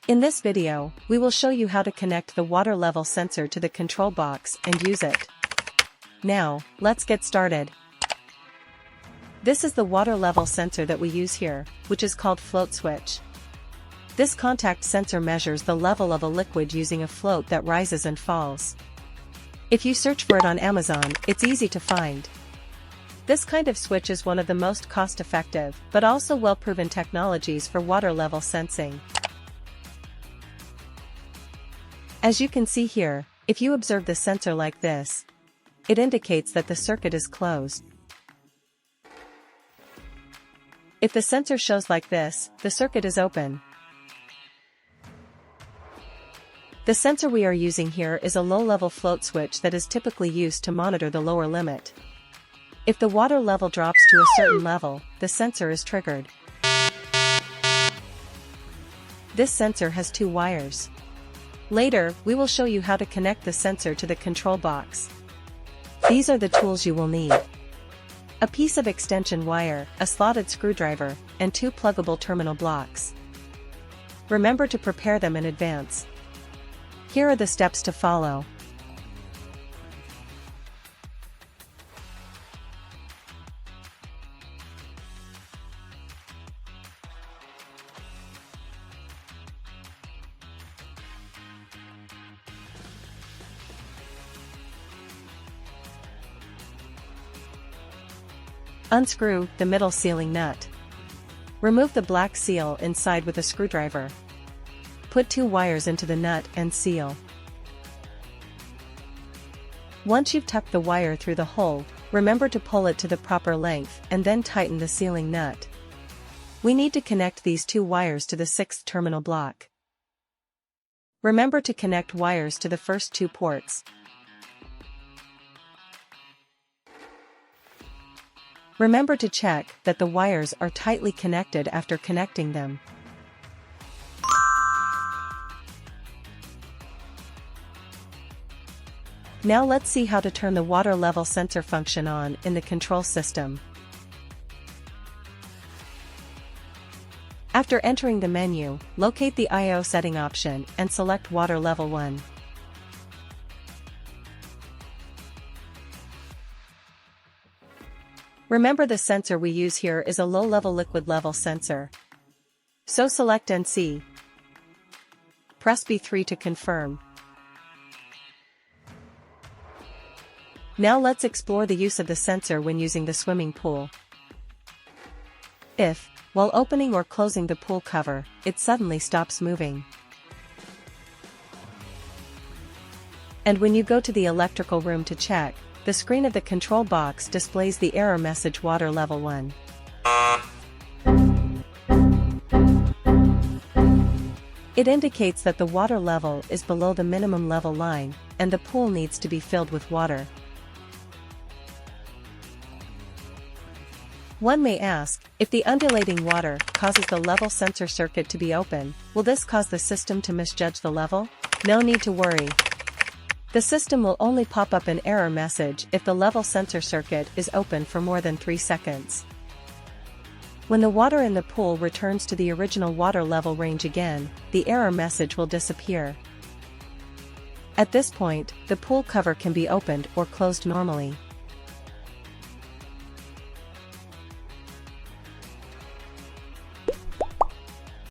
In this video, we will show you how to connect the water level sensor to the control box and use it. Now, let's get started. This is the water level sensor that we use here, which is called float switch. This contact sensor measures the level of a liquid using a float that rises and falls. If you search for it on Amazon, it's easy to find. This kind of switch is one of the most cost-effective, but also well-proven technologies for water level sensing. As you can see here, if you observe the sensor like this, it indicates that the circuit is closed. If the sensor shows like this, the circuit is open. The sensor we are using here is a low-level float switch that is typically used to monitor the lower limit. If the water level drops to a certain level, the sensor is triggered. This sensor has two wires. Later, we will show you how to connect the sensor to the control box. These are the tools you will need: a piece of extension wire, a slotted screwdriver, and two pluggable terminal blocks. Remember to prepare them in advance. Here are the steps to follow. Unscrew the middle sealing nut. Remove the black seal inside with a screwdriver. Put two wires into the nut and seal. Once you've tucked the wire through the hole, remember to pull it to the proper length and then tighten the sealing nut. We need to connect these two wires to the sixth terminal block. Remember to connect wires to the first two ports. Remember to check that the wires are tightly connected after connecting them. Now let's see how to turn the water level sensor function on in the control system. After entering the menu, locate the I/O setting option and select water level 1. Remember, the sensor we use here is a low-level liquid level sensor. So select NC. Press B3 to confirm. Now let's explore the use of the sensor when using the swimming pool. If, while opening or closing the pool cover, it suddenly stops moving. And when you go to the electrical room to check, the screen of the control box displays the error message water level 1. It indicates that the water level is below the minimum level line, and the pool needs to be filled with water. One may ask, if the undulating water causes the level sensor circuit to be open, will this cause the system to misjudge the level? No need to worry. The system will only pop up an error message if the level sensor circuit is open for more than 3 seconds. When the water in the pool returns to the original water level range again, the error message will disappear. At this point, the pool cover can be opened or closed normally.